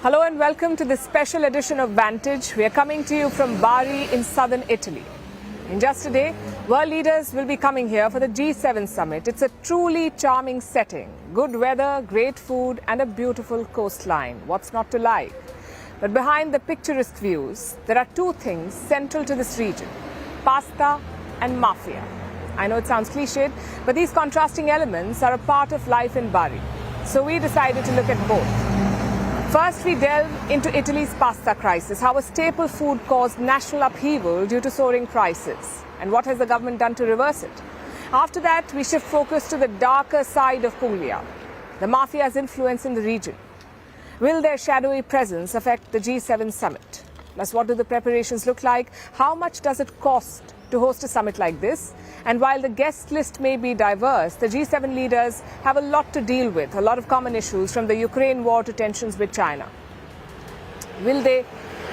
Hello and welcome to this special edition of Vantage. We are coming to you from Bari in southern Italy. In just a day, world leaders will be coming here for the G7 summit. It's a truly charming setting. Good weather, great food and a beautiful coastline. What's not to like? But behind the picturesque views, there are two things central to this region: pasta and mafia. I know it sounds cliched, but these contrasting elements are a part of life in Bari. So we decided to look at both. First, we delve into Italy's pasta crisis, how a staple food caused national upheaval due to soaring prices, and what has the government done to reverse it. After that, we shift focus to the darker side of Puglia, the mafia's influence in the region. Will their shadowy presence affect the G7 summit? Plus, what do the preparations look like? How much does it cost to host a summit like this? And while the guest list may be diverse, the G7 leaders have a lot to deal with, a lot of common issues, from the Ukraine war to tensions with China. Will they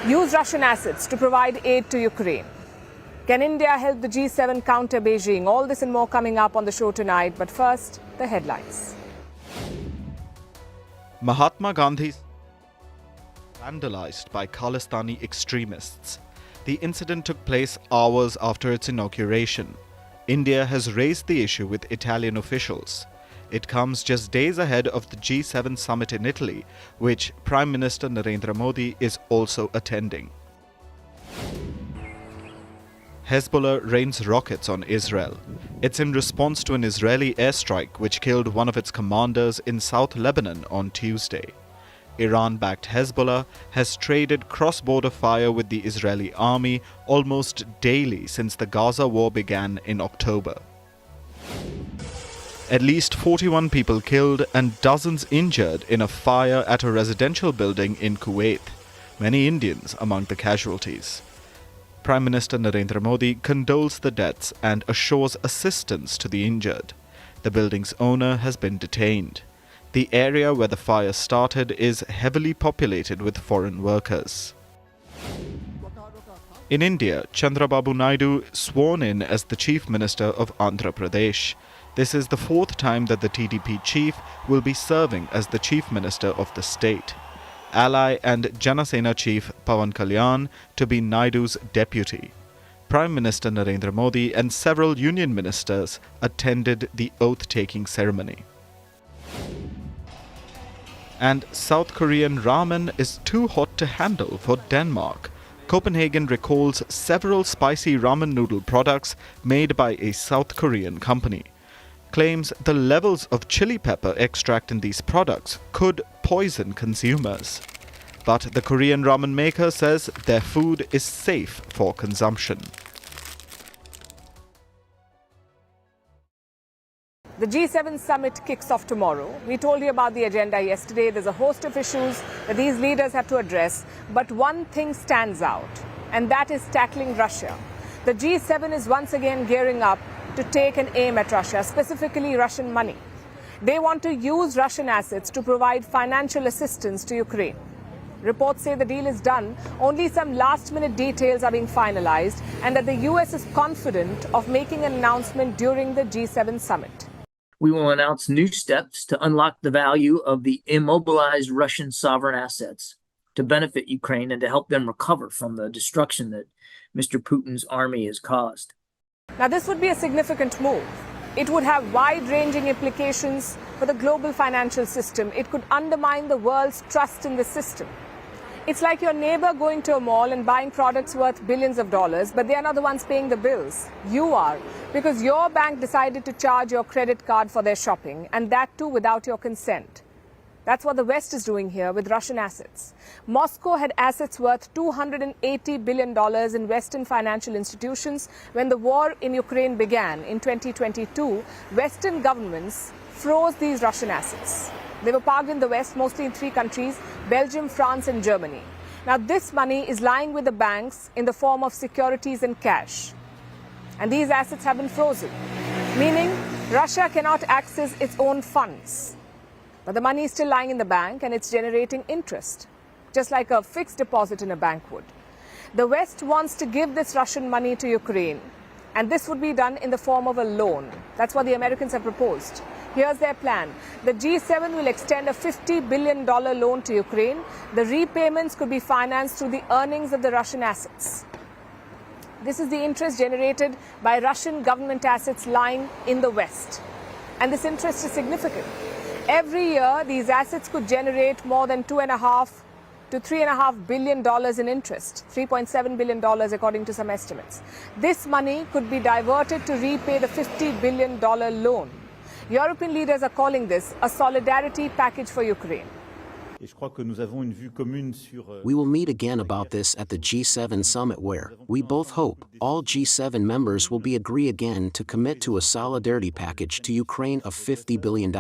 use Russian assets to provide aid to Ukraine? Can India help the G7 counter Beijing? All this and more coming up on the show tonight. But first, the headlines. Mahatma Gandhi vandalized by Khalistani extremists. The incident took place hours after its inauguration. India has raised the issue with Italian officials. It comes just days ahead of the G7 summit in Italy, which Prime Minister Narendra Modi is also attending. Hezbollah rains rockets on Israel. It's in response to an Israeli airstrike which killed one of its commanders in South Lebanon on Tuesday. Iran-backed Hezbollah has traded cross-border fire with the Israeli army almost daily since the Gaza war began in October. At least 41 people killed and dozens injured in a fire at a residential building in Kuwait, many Indians among the casualties. Prime Minister Narendra Modi condoles the deaths and assures assistance to the injured. The building's owner has been detained. The area where the fire started is heavily populated with foreign workers. In India, Chandrababu Naidu sworn in as the Chief Minister of Andhra Pradesh. This is the fourth time that the TDP chief will be serving as the Chief Minister of the state. Ally and Janasena chief Pawan Kalyan to be Naidu's deputy. Prime Minister Narendra Modi and several union ministers attended the oath-taking ceremony. And South Korean ramen is too hot to handle for Denmark. Copenhagen recalls several spicy ramen noodle products made by a South Korean company. Claims the levels of chili pepper extract in these products could poison consumers. But the Korean ramen maker says their food is safe for consumption. The G7 summit kicks off tomorrow. We told you about the agenda yesterday. There's a host of issues that these leaders have to address. But one thing stands out, and that is tackling Russia. The G7 is once again gearing up to take an aim at Russia, specifically Russian money. They want to use Russian assets to provide financial assistance to Ukraine. Reports say the deal is done. Only some last-minute details are being finalized, and that the US is confident of making an announcement during the G7 summit. We will announce new steps to unlock the value of the immobilized Russian sovereign assets to benefit Ukraine and to help them recover from the destruction that Mr. Putin's army has caused. Now, this would be a significant move. It would have wide-ranging implications for the global financial system. It could undermine the world's trust in the system. It's like your neighbor going to a mall and buying products worth billions of dollars, but they are not the ones paying the bills. You are, because your bank decided to charge your credit card for their shopping, and that too without your consent. That's what the West is doing here with Russian assets. Moscow had assets worth $280 billion in Western financial institutions. When the war in Ukraine began in 2022, Western governments froze these Russian assets. They were parked in the West, mostly in three countries: Belgium, France and Germany. Now, this money is lying with the banks in the form of securities and cash. And these assets have been frozen, meaning Russia cannot access its own funds. But the money is still lying in the bank and it's generating interest, just like a fixed deposit in a bank would. The West wants to give this Russian money to Ukraine, and this would be done in the form of a loan. That's what the Americans have proposed. Here's their plan. The G7 will extend a $50 billion loan to Ukraine. The repayments could be financed through the earnings of the Russian assets. This is the interest generated by Russian government assets lying in the West. And this interest is significant. Every year, these assets could generate more than $2.5 to $3.5 billion in interest, $3.7 billion according to some estimates. This money could be diverted to repay the $50 billion loan. European leaders are calling this a solidarity package for Ukraine. We will meet again about this at the G7 summit where, we both hope, all G7 members will agree again to commit to a solidarity package to Ukraine of $50 billion.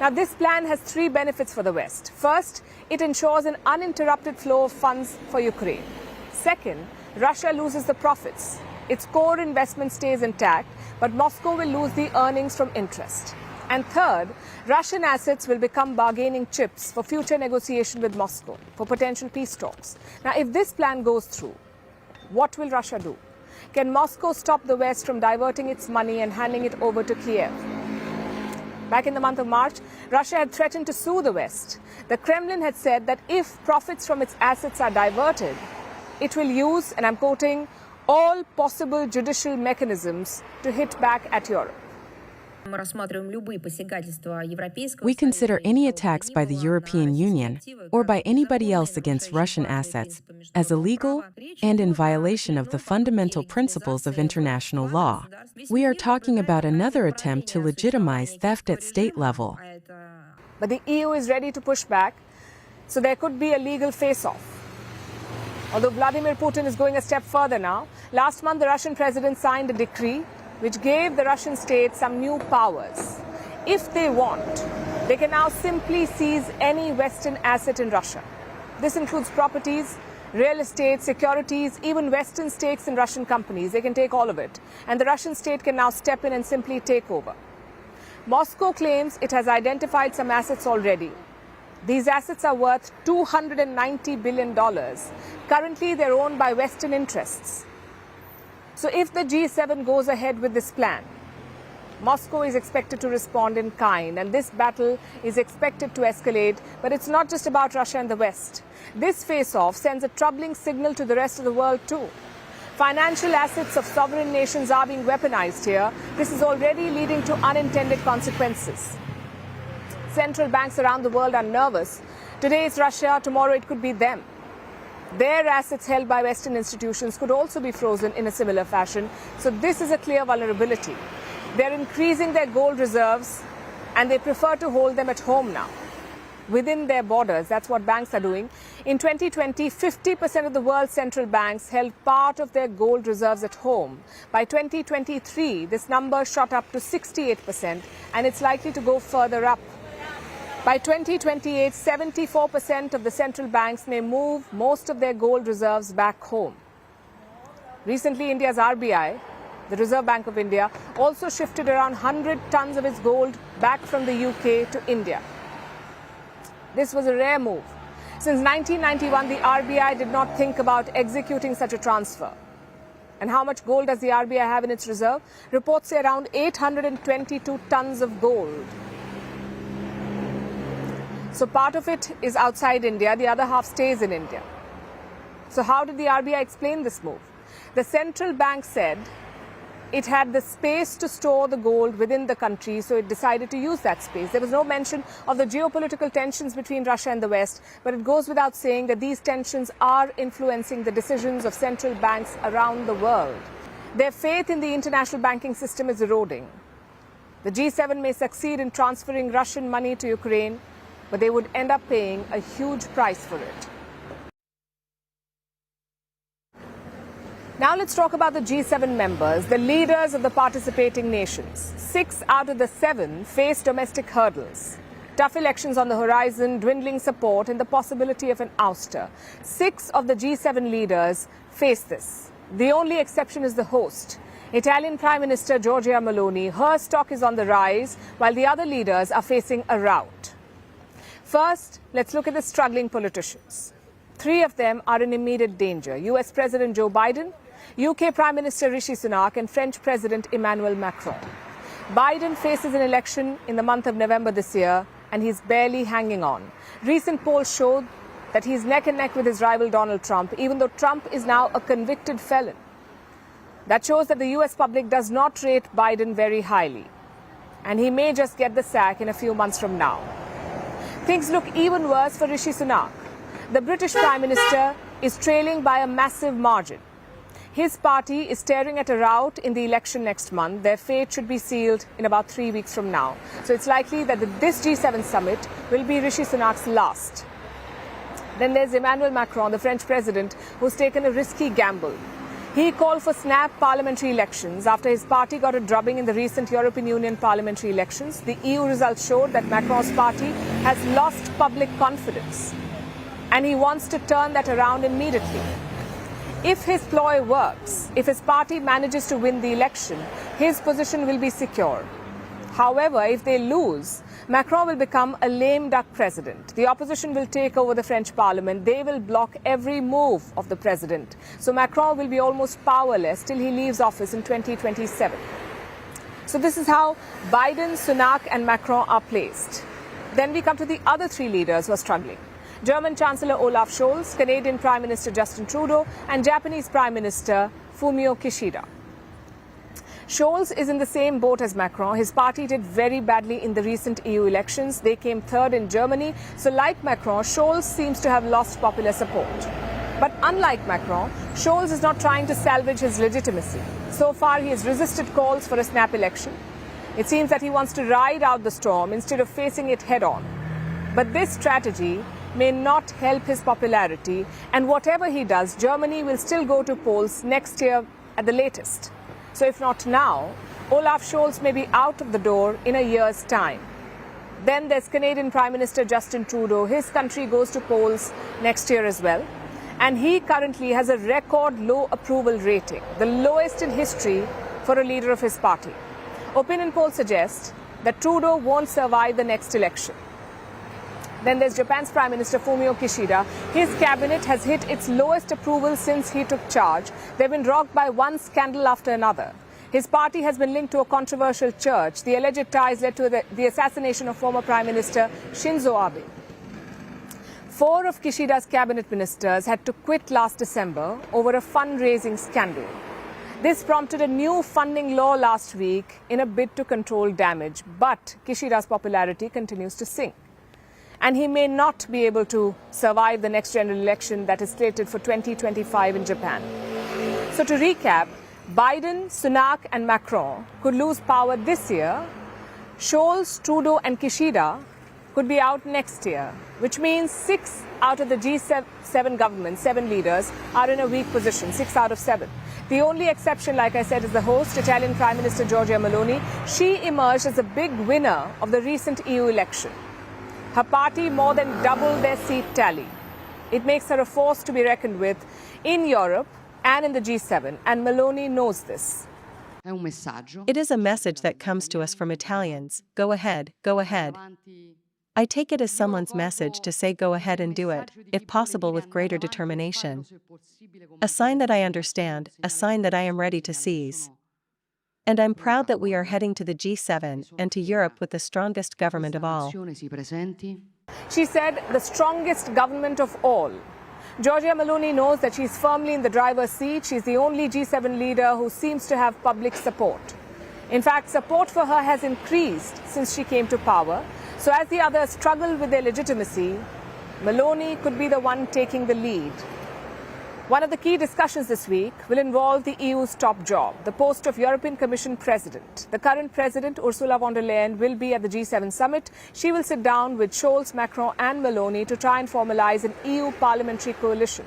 Now, this plan has three benefits for the West. First, it ensures an uninterrupted flow of funds for Ukraine. Second, Russia loses the profits. Its core investment stays intact, but Moscow will lose the earnings from interest. And third, Russian assets will become bargaining chips for future negotiation with Moscow for potential peace talks. Now, if this plan goes through, what will Russia do? Can Moscow stop the West from diverting its money and handing it over to Kiev? Back in the month of March, Russia had threatened to sue the West. The Kremlin had said that if profits from its assets are diverted, it will use, and I'm quoting, all possible judicial mechanisms to hit back at Europe. We consider any attacks by the European Union or by anybody else against Russian assets as illegal and in violation of the fundamental principles of international law. We are talking about another attempt to legitimize theft at state level. But the EU is ready to push back, so there could be a legal face-off. Although Vladimir Putin is going a step further now, last month the Russian president signed a decree which gave the Russian state some new powers. If they want, they can now simply seize any Western asset in Russia. This includes properties, real estate, securities, even Western stakes in Russian companies. They can take all of it. And the Russian state can now step in and simply take over. Moscow claims it has identified some assets already. These assets are worth $290 billion. Currently, they're owned by Western interests. So if the G7 goes ahead with this plan, Moscow is expected to respond in kind, and this battle is expected to escalate. But it's not just about Russia and the West. This face-off sends a troubling signal to the rest of the world too. Financial assets of sovereign nations are being weaponized here. This is already leading to unintended consequences. Central banks around the world are nervous. Today it's Russia, tomorrow it could be them. Their assets held by Western institutions could also be frozen in a similar fashion. So this is a clear vulnerability. They're increasing their gold reserves and they prefer to hold them at home now, within their borders. That's what banks are doing. In 2020, 50% of the world's central banks held part of their gold reserves at home. By 2023, this number shot up to 68%, and it's likely to go further up. By 2028, 74% of the central banks may move most of their gold reserves back home. Recently, India's RBI, the Reserve Bank of India, also shifted around 100 tons of its gold back from the UK to India. This was a rare move. Since 1991, the RBI did not think about executing such a transfer. And how much gold does the RBI have in its reserve? Reports say around 822 tons of gold. So part of it is outside India, the other half stays in India. So how did the RBI explain this move? The central bank said it had the space to store the gold within the country, so it decided to use that space. There was no mention of the geopolitical tensions between Russia and the West, but it goes without saying that these tensions are influencing the decisions of central banks around the world. Their faith in the international banking system is eroding. The G7 may succeed in transferring Russian money to Ukraine, but they would end up paying a huge price for it. Now let's talk about the G7 members, the leaders of the participating nations. 6 out of the 7 face domestic hurdles. Tough elections on the horizon, dwindling support, and the possibility of an ouster. 6 of the G7 leaders face this. The only exception is the host. Italian Prime Minister Giorgia Meloni. Her stock is on the rise, while the other leaders are facing a rout. First, let's look at the struggling politicians. 3 of them are in immediate danger. US President Joe Biden, UK Prime Minister Rishi Sunak, and French President Emmanuel Macron. Biden faces an election in the month of November this year, and he's barely hanging on. Recent polls show that he's neck and neck with his rival Donald Trump, even though Trump is now a convicted felon. That shows that the US public does not rate Biden very highly, and he may just get the sack in a few months from now. Things look even worse for Rishi Sunak. The British Prime Minister is trailing by a massive margin. His party is staring at a rout in the election next month. Their fate should be sealed in about 3 weeks from now. So it's likely that this G7 summit will be Rishi Sunak's last. Then there's Emmanuel Macron, the French president, who's taken a risky gamble. He called for snap parliamentary elections after his party got a drubbing in the recent European Union parliamentary elections. The EU results showed that Macron's party has lost public confidence, and he wants to turn that around immediately. If his ploy works, if his party manages to win the election, his position will be secure. However, if they lose, Macron will become a lame duck president. The opposition will take over the French parliament. They will block every move of the president. So Macron will be almost powerless till he leaves office in 2027. So this is how Biden, Sunak and Macron are placed. Then we come to the other three leaders who are struggling. German Chancellor Olaf Scholz, Canadian Prime Minister Justin Trudeau, and Japanese Prime Minister Fumio Kishida. Scholz is in the same boat as Macron. His party did very badly in the recent EU elections. They came third in Germany. So like Macron, Scholz seems to have lost popular support. But unlike Macron, Scholz is not trying to salvage his legitimacy. So far, he has resisted calls for a snap election. It seems that he wants to ride out the storm instead of facing it head on. But this strategy may not help his popularity, and whatever he does, Germany will still go to polls next year at the latest. So if not now, Olaf Scholz may be out of the door in a year's time. Then there's Canadian Prime Minister Justin Trudeau. His country goes to polls next year as well, and he currently has a record low approval rating, the lowest in history for a leader of his party. Opinion polls suggest that Trudeau won't survive the next election. Then there's Japan's Prime Minister Fumio Kishida. His cabinet has hit its lowest approval since he took charge. They've been rocked by one scandal after another. His party has been linked to a controversial church. The alleged ties led to the assassination of former Prime Minister Shinzo Abe. 4 of Kishida's cabinet ministers had to quit last December over a fundraising scandal. This prompted a new funding law last week in a bid to control damage. But Kishida's popularity continues to sink, and he may not be able to survive the next general election that is slated for 2025 in Japan. So to recap, Biden, Sunak and Macron could lose power this year. Scholz, Trudeau and Kishida could be out next year, which means 6 out of the G7 government, 7 leaders, are in a weak position, 6 out of 7. The only exception, like I said, is the host, Italian Prime Minister Giorgia Meloni. She emerged as a big winner of the recent EU election. Her party more than doubled their seat tally. It makes her a force to be reckoned with in Europe and in the G7, and Meloni knows this. It is a message that comes to us from Italians. Go ahead, go ahead. I take it as someone's message to say go ahead and do it, if possible with greater determination. A sign that I understand, a sign that I am ready to seize. And I'm proud that we are heading to the G7 and to Europe with the strongest government of all. She said the strongest government of all. Giorgia Meloni knows that she's firmly in the driver's seat. She's the only G7 leader who seems to have public support. In fact, support for her has increased since she came to power. So as the others struggle with their legitimacy, Meloni could be the one taking the lead. One of the key discussions this week will involve the EU's top job, the post of European Commission President. The current President, Ursula von der Leyen, will be at the G7 summit. She will sit down with Scholz, Macron and Meloni to try and formalize an EU parliamentary coalition.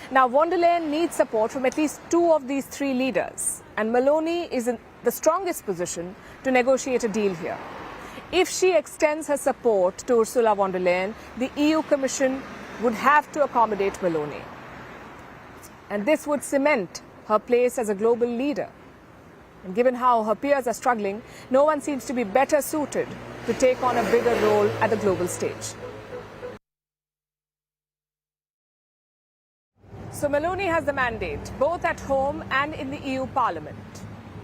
Now, von der Leyen needs support from at least 2 of these 3 leaders, and Meloni is in the strongest position to negotiate a deal here. If she extends her support to Ursula von der Leyen, the EU Commission would have to accommodate Meloni. And this would cement her place as a global leader. And given how her peers are struggling, no one seems to be better suited to take on a bigger role at the global stage. So Meloni has the mandate, both at home and in the EU Parliament.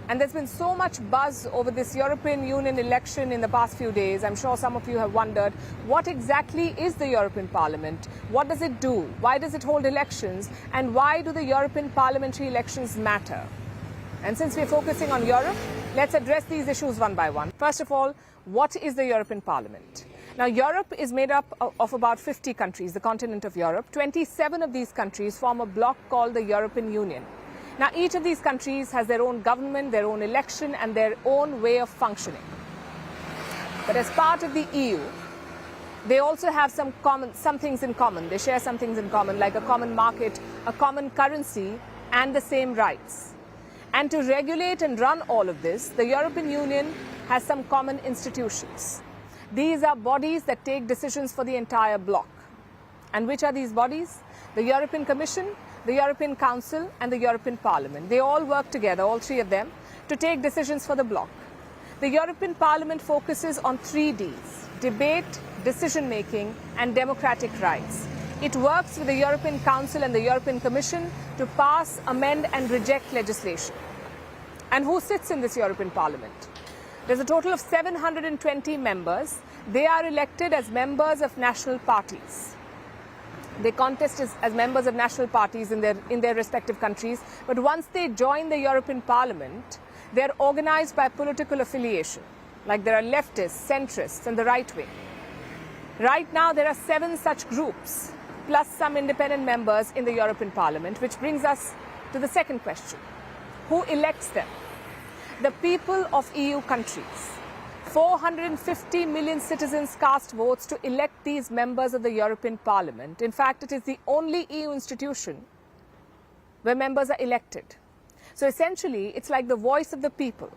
And there's been so much buzz over this European Union election in the past few days. I'm sure some of you have wondered, what exactly is the European Parliament? What does it do? Why does it hold elections? And why do the European parliamentary elections matter? And since we're focusing on Europe, let's address these issues one by one. First of all, what is the European Parliament? Now, Europe is made up of about 50 countries, the continent of Europe. 27 of these countries form a bloc called the European Union. Now, each of these countries has their own government, their own election, and their own way of functioning. But as part of the EU, they also have some things in common. They share some things in common, like a common market, a common currency, and the same rights. And to regulate and run all of this, the European Union has some common institutions. These are bodies that take decisions for the entire bloc. And which are these bodies? The European Commission, the European Council, and the European Parliament. They all work together, all three of them, to take decisions for the bloc. The European Parliament focuses on 3 Ds: debate, decision-making, and democratic rights. It works with the European Council and the European Commission to pass, amend, and reject legislation. And who sits in this European Parliament? There's a total of 720 members. They are elected as members of national parties. They contest as members of national parties in their respective countries. But once they join the European Parliament, they're organized by political affiliation. Like there are leftists, centrists, and the right wing. Right now, there are 7 such groups, plus some independent members in the European Parliament, which brings us to the second question. Who elects them? The people of EU countries. 450 million citizens cast votes to elect these members of the European Parliament. In fact, it is the only EU institution where members are elected. So essentially, it's like the voice of the people.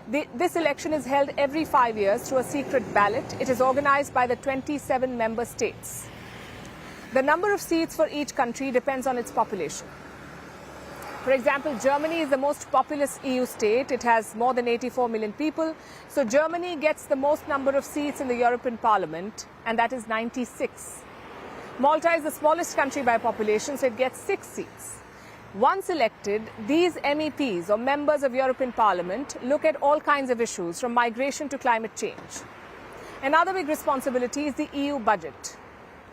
This election is held every 5 years through a secret ballot. It is organized by the 27 member states. The number of seats for each country depends on its population. For example, Germany is the most populous EU state. It has more than 84 million people. So Germany gets the most number of seats in the European Parliament, and that is 96. Malta is the smallest country by population, so it gets 6 seats. Once elected, these MEPs, or members of European Parliament, look at all kinds of issues, from migration to climate change. Another big responsibility is the EU budget.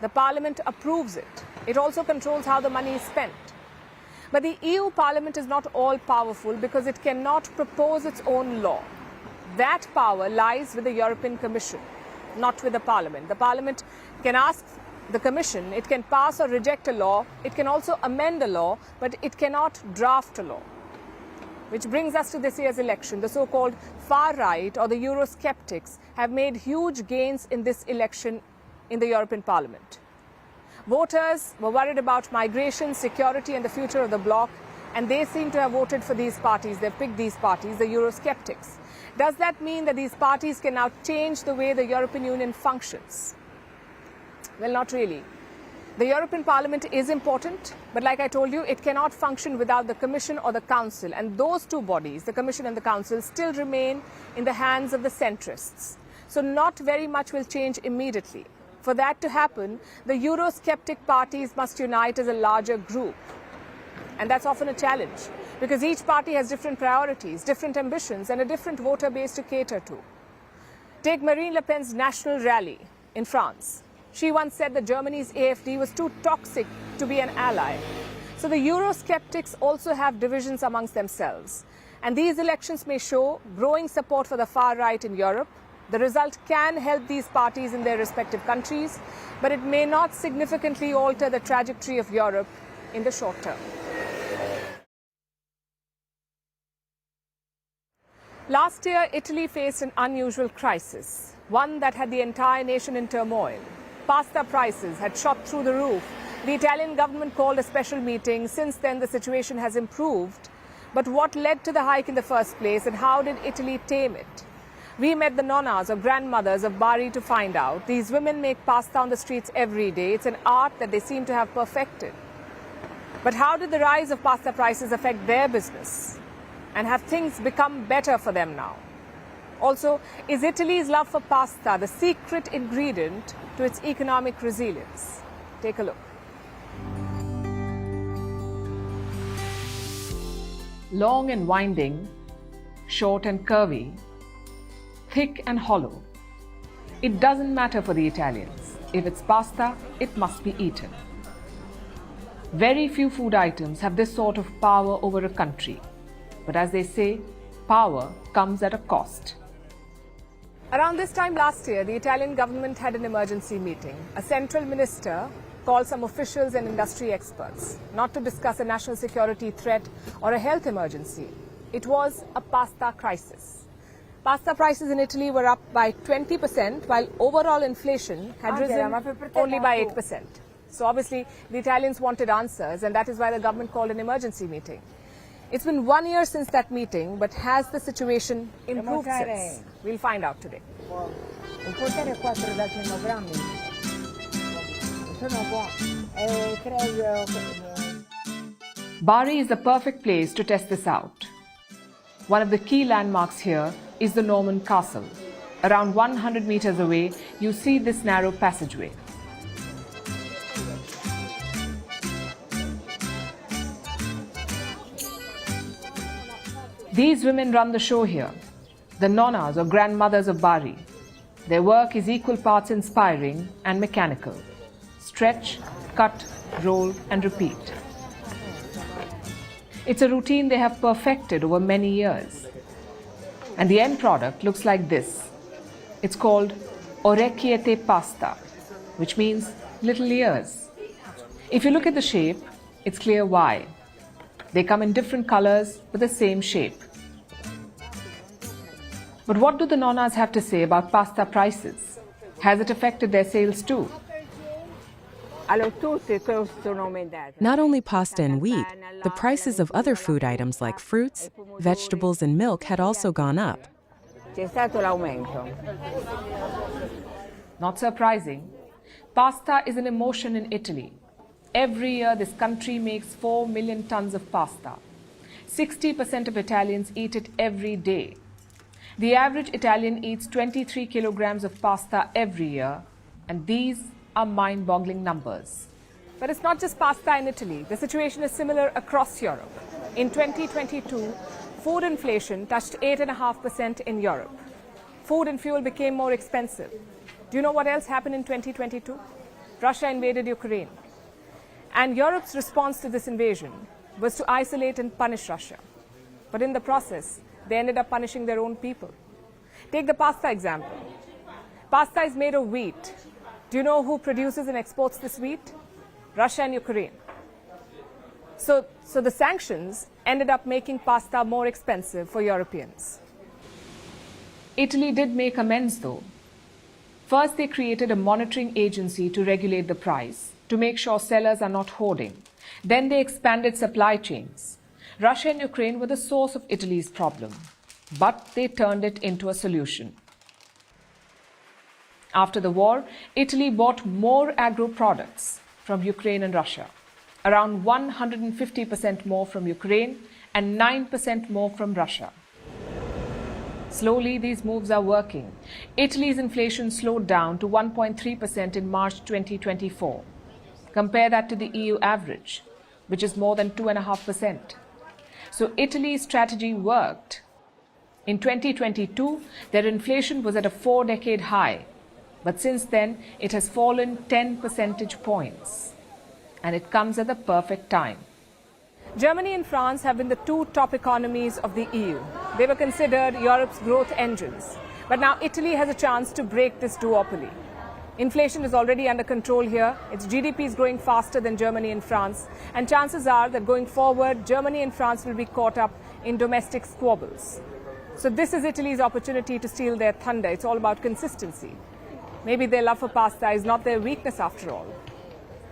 The Parliament approves it. It also controls how the money is spent. But the EU Parliament is not all-powerful because it cannot propose its own law. That power lies with the European Commission, not with the Parliament. The Parliament can ask the Commission, it can pass or reject a law, it can also amend a law, but it cannot draft a law. Which brings us to this year's election. The so-called far right, or the Eurosceptics, have made huge gains in this election in the European Parliament. Voters were worried about migration, security, and the future of the bloc, and they seem to have voted for these parties. They've picked these parties, the Eurosceptics. Does that mean that these parties can now change the way the European Union functions? Well, not really. The European Parliament is important, but like I told you, it cannot function without the Commission or the Council. And those two bodies, the Commission and the Council, still remain in the hands of the centrists. So not very much will change immediately. For that to happen, the Eurosceptic parties must unite as a larger group. And that's often a challenge, because each party has different priorities, different ambitions, and a different voter base to cater to. Take Marine Le Pen's National Rally in France. She once said that Germany's AfD was too toxic to be an ally. So the Eurosceptics also have divisions amongst themselves. And these elections may show growing support for the far right in Europe. The result can help these parties in their respective countries, but it may not significantly alter the trajectory of Europe in the short term. Last year, Italy faced an unusual crisis, one that had the entire nation in turmoil. Pasta prices had shot through the roof. The Italian government called a special meeting. Since then, the situation has improved. But what led to the hike in the first place, and how did Italy tame it? We met the nonnas, or grandmothers of Bari, to find out. These women make pasta on the streets every day. It's an art that they seem to have perfected. But how did the rise of pasta prices affect their business? And have things become better for them now? Also, is Italy's love for pasta the secret ingredient to its economic resilience? Take a look. long and winding, short and curvy, thick and hollow. It doesn't matter for the Italians. If it's pasta, it must be eaten. Very few food items have this sort of power over a country. But as they say, power comes at a cost. Around this time last year, the Italian government had an emergency meeting. A central minister called some officials and industry experts, not to discuss a national security threat or a health emergency. It was a pasta crisis. Pasta prices in Italy were up by 20%, while overall inflation had risen only by 8%. So obviously, the Italians wanted answers, and that is why the government called an emergency meeting. It's been 1 year since that meeting, but has the situation improved since? We'll find out today. Bari is the perfect place to test this out. One of the key landmarks here is the Norman Castle. Around 100 meters away, you see this narrow passageway. These women run the show here, the nonnas or grandmothers of Bari. Their work is equal parts inspiring and mechanical. Stretch, cut, roll and repeat. It's a routine they have perfected over many years. And the end product looks like this. It's called orecchiette pasta, which means little ears. If you look at the shape, it's clear why. They come in different colors with the same shape. But what do the nonnas have to say about pasta prices? Has it affected their sales too? Not only pasta and wheat, the prices of other food items like fruits, vegetables, and milk had also gone up. Not surprising. Pasta is an emotion in Italy. Every year, this country makes 4 million tons of pasta. 60% of Italians eat it every day. The average Italian eats 23 kilograms of pasta every year, and these are mind-boggling numbers. But it's not just pasta in Italy. The situation is similar across Europe. In 2022, food inflation touched 8.5% in Europe. Food and fuel became more expensive. Do you know what else happened in 2022? Russia invaded Ukraine. And Europe's response to this invasion was to isolate and punish Russia. But in the process, they ended up punishing their own people. Take the pasta example. Pasta is made of wheat. Do you know who produces and exports this wheat? Russia and Ukraine. So the sanctions ended up making pasta more expensive for Europeans. Italy did make amends though. First, they created a monitoring agency to regulate the price, to make sure sellers are not hoarding. Then they expanded supply chains. Russia and Ukraine were the source of Italy's problem, but they turned it into a solution. After the war, Italy bought more agro products from Ukraine and Russia, around 150% more from Ukraine and 9% more from Russia. Slowly, these moves are working. Italy's inflation slowed down to 1.3% in March 2024. Compare that to the EU average, which is more than 2.5%. So Italy's strategy worked. In 2022, their inflation was at a 4-decade high. But since then, it has fallen 10 percentage points. And it comes at the perfect time. Germany and France have been the two top economies of the EU. They were considered Europe's growth engines. But now Italy has a chance to break this duopoly. Inflation is already under control here. Its GDP is growing faster than Germany and France. And chances are that going forward, Germany and France will be caught up in domestic squabbles. So this is Italy's opportunity to steal their thunder. It's all about consistency. Maybe their love for pasta is not their weakness after all.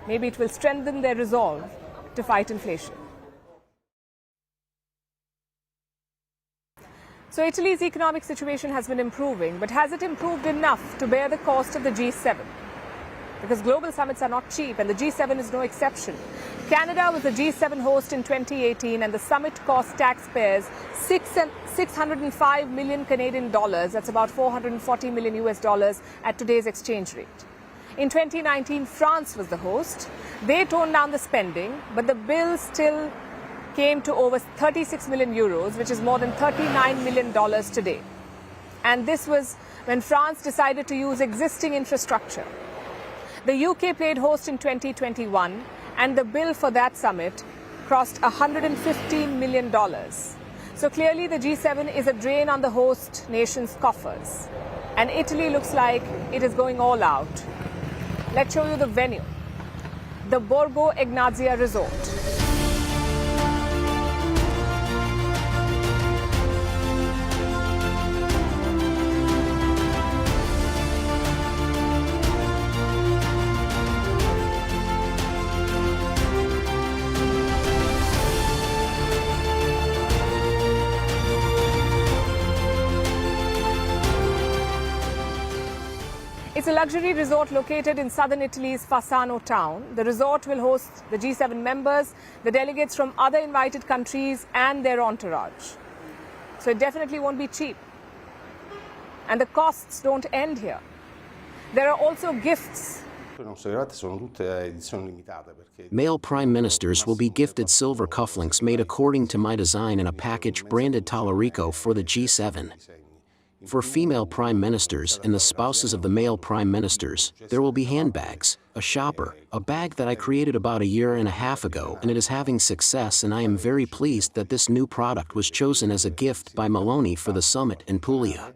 Maybe it will strengthen their resolve to fight inflation. So Italy's economic situation has been improving, but has it improved enough to bear the cost of the G7? Because global summits are not cheap, and the G7 is no exception. Canada was the G7 host in 2018, and the summit cost taxpayers 605 million Canadian dollars. That's about 440 million US dollars at today's exchange rate. In 2019, France was the host. They toned down the spending, but the bill still came to over 36 million euros, which is more than $39 million today. And this was when France decided to use existing infrastructure. The UK played host in 2021, and the bill for that summit crossed $115 million. So clearly the G7 is a drain on the host nation's coffers. And Italy looks like it is going all out. Let's show you the venue, the Borgo Ignazia Resort. It's a luxury resort located in southern Italy's Fasano town. The resort will host the G7 members, the delegates from other invited countries and their entourage. So it definitely won't be cheap. And the costs don't end here. There are also gifts. Male prime ministers will be gifted silver cufflinks made according to my design in a package branded Tallarico for the G7. For female prime ministers and the spouses of the male prime ministers, there will be handbags, a shopper, a bag that I created about a year and a half ago, and it is having success, and I am very pleased that this new product was chosen as a gift by Meloni for the summit in Puglia.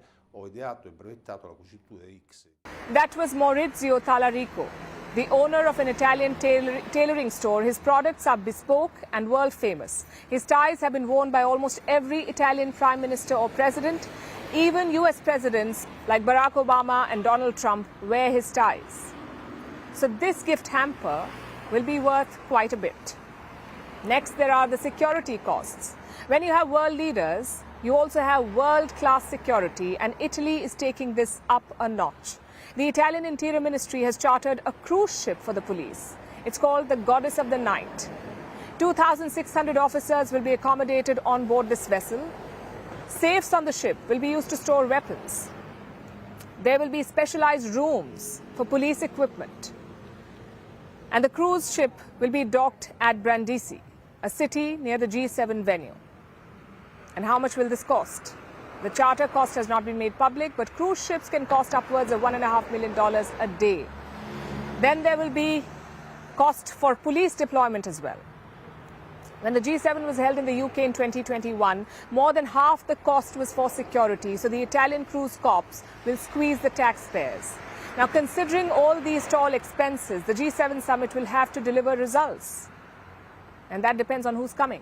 That was Maurizio Tallarico, the owner of an Italian tailoring store. His products are bespoke and world famous. His ties have been worn by almost every Italian prime minister or president. Even US presidents like Barack Obama and Donald Trump wear his ties. So this gift hamper will be worth quite a bit. Next, there are the security costs. When you have world leaders, you also have world-class security, and Italy is taking this up a notch. The Italian Interior Ministry has chartered a cruise ship for the police. It's called the Goddess of the Night. 2,600 officers will be accommodated on board this vessel. Safes on the ship will be used to store weapons. There will be specialized rooms for police equipment. And the cruise ship will be docked at Brindisi, a city near the G7 venue. And how much will this cost? The charter cost has not been made public, but cruise ships can cost upwards of $1.5 million a day. Then there will be cost for police deployment as well. When the G7 was held in the UK in 2021, more than half the cost was for security, so the Italian cruise corps will squeeze the taxpayers. Now, considering all these tall expenses, the G7 summit will have to deliver results. And that depends on who's coming.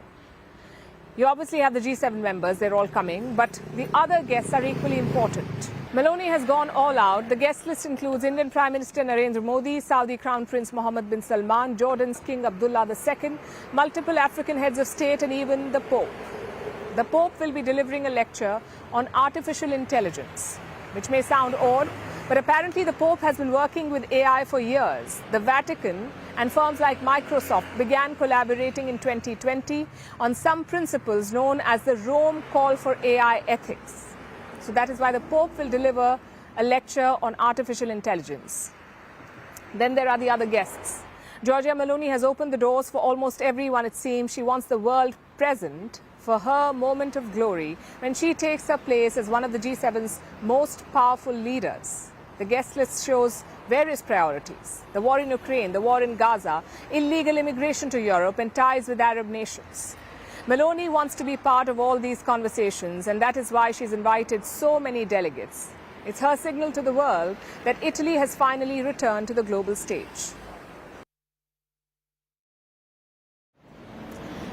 You obviously have the G7 members, they're all coming, but the other guests are equally important. Meloni has gone all out. The guest list includes Indian Prime Minister Narendra Modi, Saudi Crown Prince Mohammed bin Salman, Jordan's King Abdullah II, multiple African heads of state, and even the Pope. The Pope will be delivering a lecture on artificial intelligence, which may sound odd, but apparently the Pope has been working with AI for years. The Vatican and firms like Microsoft began collaborating in 2020 on some principles known as the Rome Call for AI Ethics. So that is why the Pope will deliver a lecture on artificial intelligence. Then there are the other guests. Giorgia Meloni has opened the doors for almost everyone, it seems. She wants the world present for her moment of glory when she takes her place as one of the G7's most powerful leaders. The guest list shows various priorities: the war in Ukraine, the war in Gaza, illegal immigration to Europe, and ties with Arab nations. Meloni wants to be part of all these conversations, and that is why she's invited so many delegates. It's her signal to the world that Italy has finally returned to the global stage.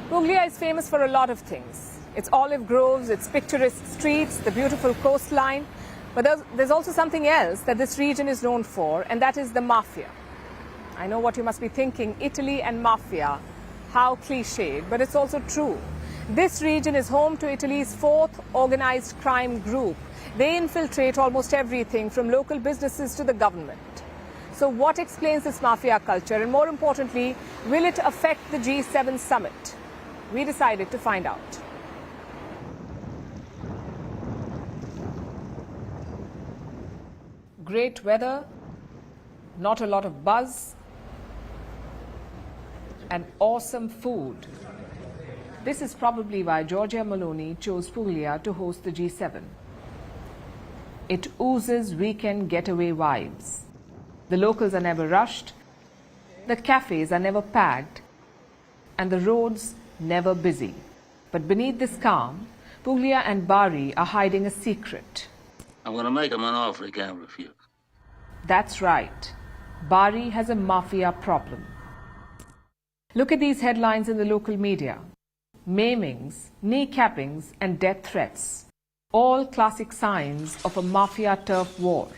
Puglia is famous for a lot of things. Its olive groves, its picturesque streets, the beautiful coastline. But there's also something else that this region is known for, and that is the mafia. I know what you must be thinking, Italy and mafia. How cliched, but it's also true. This region is home to Italy's fourth organized crime group. They infiltrate almost everything from local businesses to the government. So what explains this mafia culture, and more importantly, will it affect the G7 summit? We decided to find out. Great weather, not a lot of buzz, and awesome food. This is probably why Giorgia Meloni chose Puglia to host the G7. It oozes weekend getaway vibes. The locals are never rushed, the cafes are never packed, and the roads never busy. But beneath this calm, Puglia and Bari are hiding a secret. I'm going to make him an offer he can't refuse. That's right. Bari has a mafia problem. Look at these headlines in the local media. Maimings, kneecappings and death threats. All classic signs of a mafia turf war.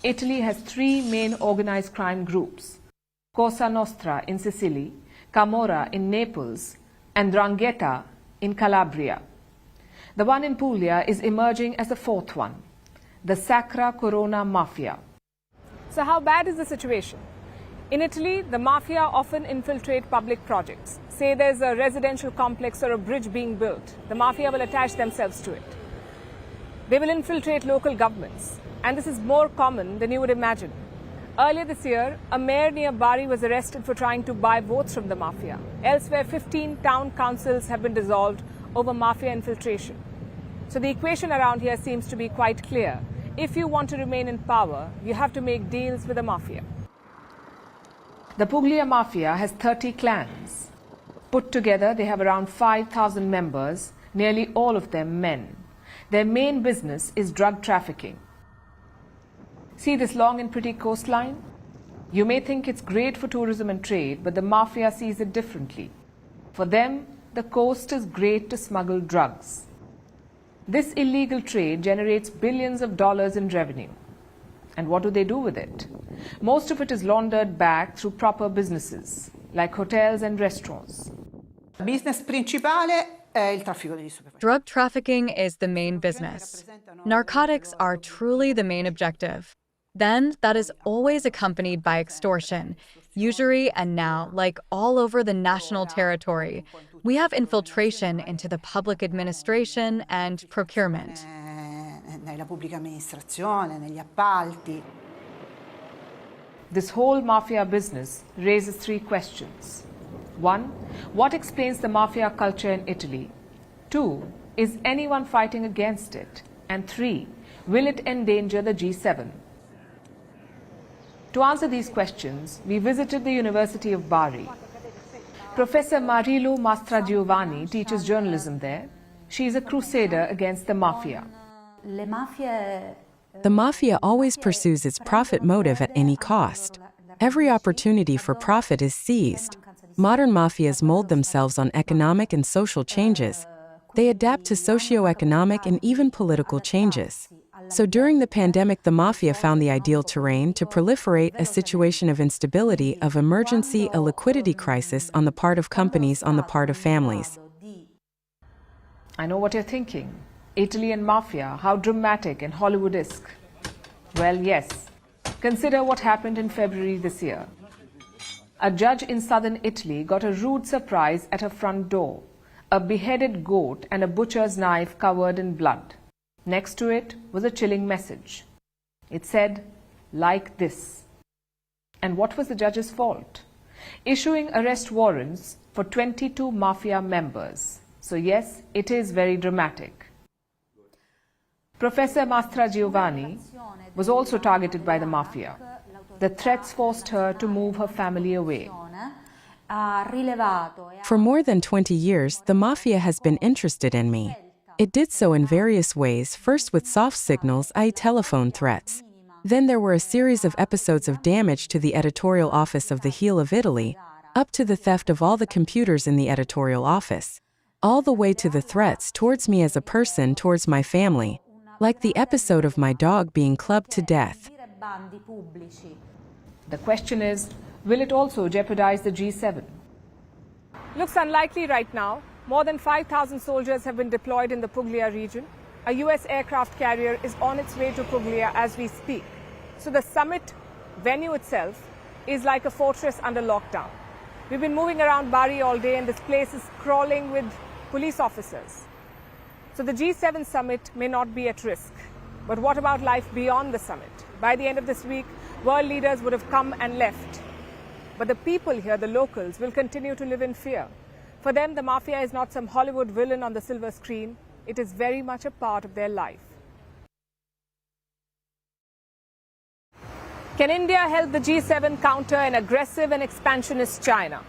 Italy has three main organized crime groups: Cosa Nostra in Sicily, Camorra in Naples, and 'Ndrangheta in Calabria. The one in Puglia is emerging as the fourth one, the Sacra Corona Mafia. So how bad is the situation? In Italy, the mafia often infiltrate public projects. Say there's a residential complex or a bridge being built, the mafia will attach themselves to it. They will infiltrate local governments, and this is more common than you would imagine. Earlier this year, a mayor near Bari was arrested for trying to buy votes from the mafia. Elsewhere, 15 town councils have been dissolved over mafia infiltration. So the equation around here seems to be quite clear. If you want to remain in power, you have to make deals with the mafia. The Puglia Mafia has 30 clans. Put together, they have around 5,000 members, nearly all of them men. Their main business is drug trafficking. See this long and pretty coastline? You may think it's great for tourism and trade, but the mafia sees it differently. For them, the coast is great to smuggle drugs. This illegal trade generates billions of dollars in revenue. And what do they do with it? Most of it is laundered back through proper businesses, like hotels and restaurants. Business principale è il traffico degli stupefacenti. Drug trafficking is the main business. Narcotics are truly the main objective. Then, that is always accompanied by extortion, usury, and now, like all over the national territory, we have infiltration into the public administration and procurement. Nella pubblica amministrazione, negli appalti. This whole mafia business raises three questions. 1. What explains the mafia culture in Italy? 2. Is anyone fighting against it? And 3. Will it endanger the G7? To answer these questions, we visited the University of Bari. Professor Marilu Mastrogiovanni teaches journalism there. She is a crusader against the mafia. The mafia always pursues its profit motive at any cost. Every opportunity for profit is seized. Modern mafias mold themselves on economic and social changes. They adapt to socio-economic and even political changes. So during the pandemic, the mafia found the ideal terrain to proliferate a situation of instability, of emergency, a liquidity crisis on the part of companies, on the part of families. I know what you're thinking. Italy and mafia, how dramatic and Hollywoodesque. Well, yes. Consider what happened in February this year. A judge in southern Italy got a rude surprise at her front door. A beheaded goat and a butcher's knife covered in blood. Next to it was a chilling message. It said, "Like this." And what was the judge's fault? Issuing arrest warrants for 22 mafia members. So yes, it is very dramatic. Professor Mastrogiovanni was also targeted by the mafia. The threats forced her to move her family away. For more than 20 years, the mafia has been interested in me. It did so in various ways, first with soft signals, i.e. telephone threats. Then there were a series of episodes of damage to the editorial office of the Heel of Italy, up to the theft of all the computers in the editorial office, all the way to the threats towards me as a person, towards my family, like the episode of my dog being clubbed to death. The question is, will it also jeopardize the G7? Looks unlikely right now. More than 5,000 soldiers have been deployed in the Puglia region. A US aircraft carrier is on its way to Puglia as we speak. So the summit venue itself is like a fortress under lockdown. We've been moving around Bari all day and this place is crawling with police officers. So the G7 summit may not be at risk. But what about life beyond the summit? By the end of this week, world leaders would have come and left. But the people here, the locals, will continue to live in fear. For them, the mafia is not some Hollywood villain on the silver screen. It is very much a part of their life. Can India help the G7 counter an aggressive and expansionist China?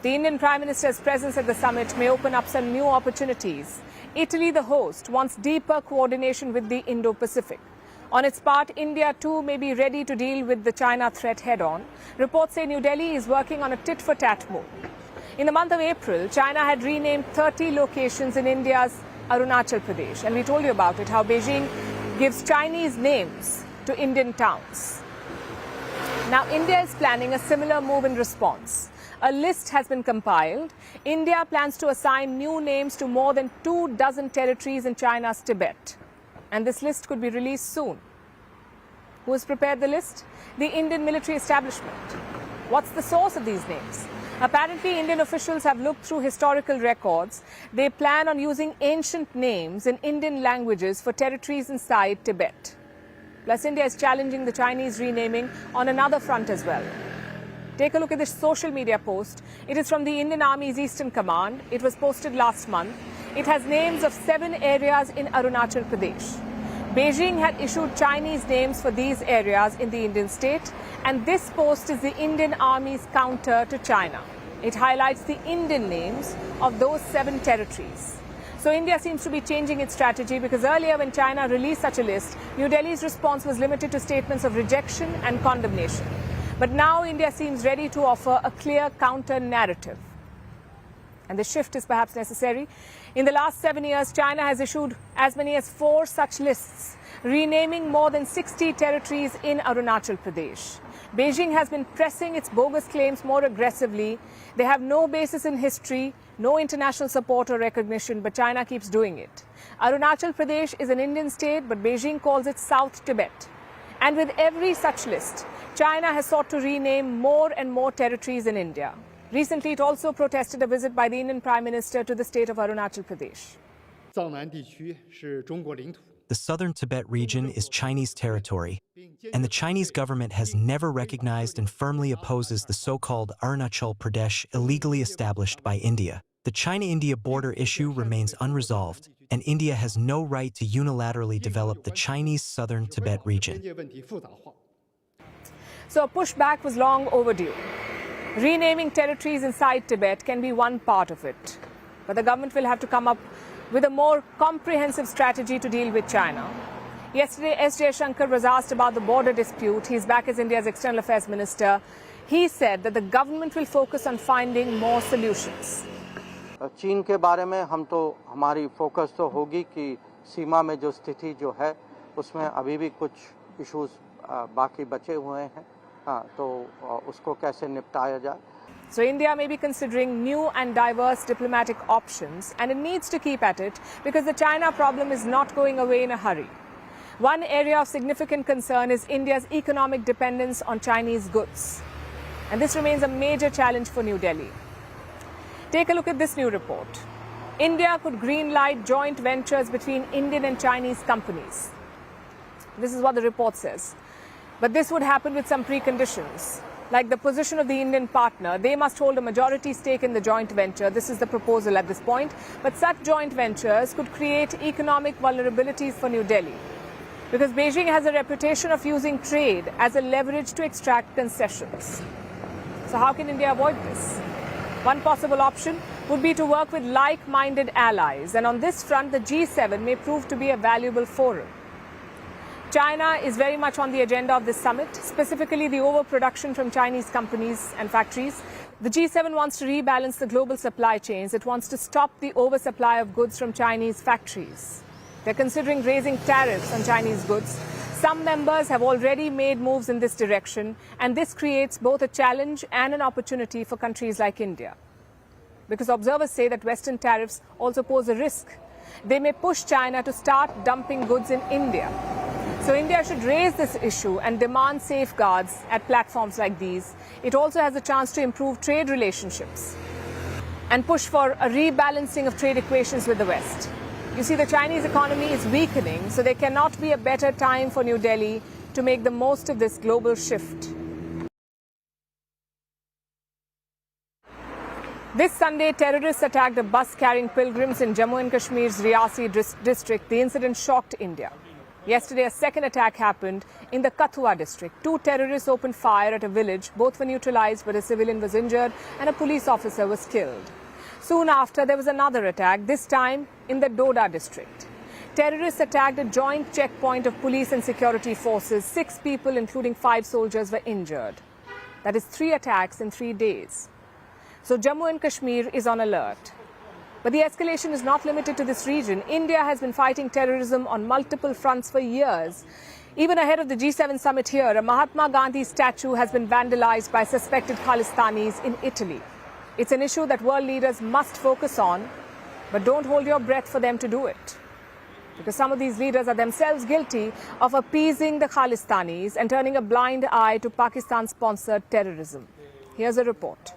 The Indian Prime Minister's presence at the summit may open up some new opportunities. Italy, the host, wants deeper coordination with the Indo-Pacific. On its part, India too may be ready to deal with the China threat head-on. Reports say New Delhi is working on a tit-for-tat move. In the month of April, China had renamed 30 locations in India's Arunachal Pradesh. And we told you about it, how Beijing gives Chinese names to Indian towns. Now, India is planning a similar move in response. A list has been compiled. India plans to assign new names to more than 24 territories in China's Tibet. And this list could be released soon. Who has prepared the list? The Indian military establishment. What's the source of these names? Apparently, Indian officials have looked through historical records. They plan on using ancient names in Indian languages for territories inside Tibet. Plus, India is challenging the Chinese renaming on another front as well. Take a look at this social media post. It is from the Indian Army's Eastern Command. It was posted last month. It has names of 7 areas in Arunachal Pradesh. Beijing had issued Chinese names for these areas in the Indian state, and this post is the Indian Army's counter to China. It highlights the Indian names of those 7 territories. So India seems to be changing its strategy, because earlier when China released such a list, New Delhi's response was limited to statements of rejection and condemnation. But now India seems ready to offer a clear counter-narrative. And the shift is perhaps necessary. In the last 7 years, China has issued as many as 4 such lists, renaming more than 60 territories in Arunachal Pradesh. Beijing has been pressing its bogus claims more aggressively. They have no basis in history, no international support or recognition, but China keeps doing it. Arunachal Pradesh is an Indian state, but Beijing calls it South Tibet. And with every such list, China has sought to rename more and more territories in India. Recently, it also protested a visit by the Indian Prime Minister to the state of Arunachal Pradesh. The southern Tibet region is Chinese territory, and the Chinese government has never recognized and firmly opposes the so-called Arunachal Pradesh illegally established by India. The China-India border issue remains unresolved, and India has no right to unilaterally develop the Chinese southern Tibet region. So a pushback was long overdue. Renaming territories inside Tibet can be one part of it. But the government will have to come up with a more comprehensive strategy to deal with China. Yesterday, S. Jaishankar was asked about the border dispute. He's back as India's External Affairs Minister. He said that the government will focus on finding more solutions. चीन के बारे में हमारी focus तो होगी कि सीमा में जो स्थिति जो है उसमें अभी भी कुछ इश्यूज बाकी बचे हुए हैं तो उसको कैसे निपटाया जाए. So India may be considering new and diverse diplomatic options, and it needs to keep at it because the China problem is not going away in a hurry. One area of significant concern is India's economic dependence on Chinese goods. And this remains a major challenge for New Delhi. Take a look at this new report. India could greenlight joint ventures between Indian and Chinese companies. This is what the report says. But this would happen with some preconditions. Like the position of the Indian partner, they must hold a majority stake in the joint venture. This is the proposal at this point. But such joint ventures could create economic vulnerabilities for New Delhi, because Beijing has a reputation of using trade as a leverage to extract concessions. So how can India avoid this? One possible option would be to work with like-minded allies. And on this front, the G7 may prove to be a valuable forum. China is very much on the agenda of this summit, specifically the overproduction from Chinese companies and factories. The G7 wants to rebalance the global supply chains. It wants to stop the oversupply of goods from Chinese factories. They're considering raising tariffs on Chinese goods. Some members have already made moves in this direction, and this creates both a challenge and an opportunity for countries like India. Because observers say that Western tariffs also pose a risk. They may push China to start dumping goods in India. So India should raise this issue and demand safeguards at platforms like these. It also has a chance to improve trade relationships and push for a rebalancing of trade equations with the West. You see, the Chinese economy is weakening, so there cannot be a better time for New Delhi to make the most of this global shift. This Sunday, terrorists attacked a bus carrying pilgrims in Jammu and Kashmir's Riyasi district. The incident shocked India. Yesterday, a second attack happened in the Kathua district. 2 terrorists opened fire at a village. Both were neutralized, but a civilian was injured and a police officer was killed. Soon after, there was another attack, this time in the Doda district. Terrorists attacked a joint checkpoint of police and security forces. 6 people, including 5 soldiers, were injured. That is 3 attacks in 3 days. So Jammu and Kashmir is on alert. But the escalation is not limited to this region. India has been fighting terrorism on multiple fronts for years. Even ahead of the G7 summit here, a Mahatma Gandhi statue has been vandalized by suspected Khalistanis in Italy. It's an issue that world leaders must focus on, but don't hold your breath for them to do it. Because some of these leaders are themselves guilty of appeasing the Khalistanis and turning a blind eye to Pakistan-sponsored terrorism. Here's a report.